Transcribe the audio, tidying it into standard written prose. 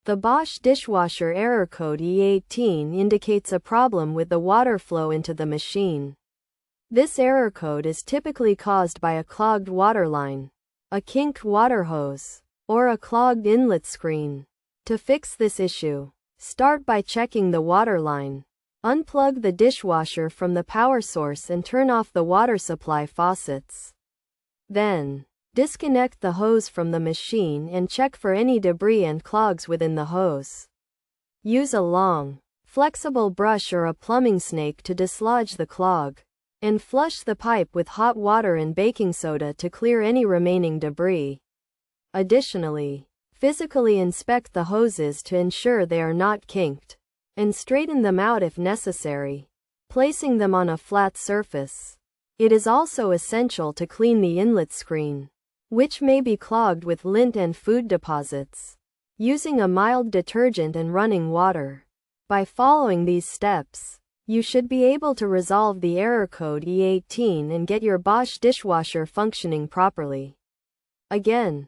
The Bosch Dishwasher error code E18 indicates a problem with the water flow into the machine. This error code is typically caused by a clogged water line, a kinked water hose, or a clogged inlet screen. To fix this issue, start by checking the water line. Unplug the dishwasher from the power source and turn off the water supply faucets. Then, disconnect the hose from the machine and check for any debris and clogs within the hose. Use a long, flexible brush or a plumbing snake to dislodge the clog, and flush the pipe with hot water and baking soda to clear any remaining debris. Additionally, physically inspect the hoses to ensure they are not kinked, and straighten them out if necessary, placing them on a flat surface. It is also essential to clean the inlet screen, which may be clogged with lint and food deposits, using a mild detergent and running water. By following these steps, you should be able to resolve the error code E18 and get your Bosch dishwasher functioning properly. Again,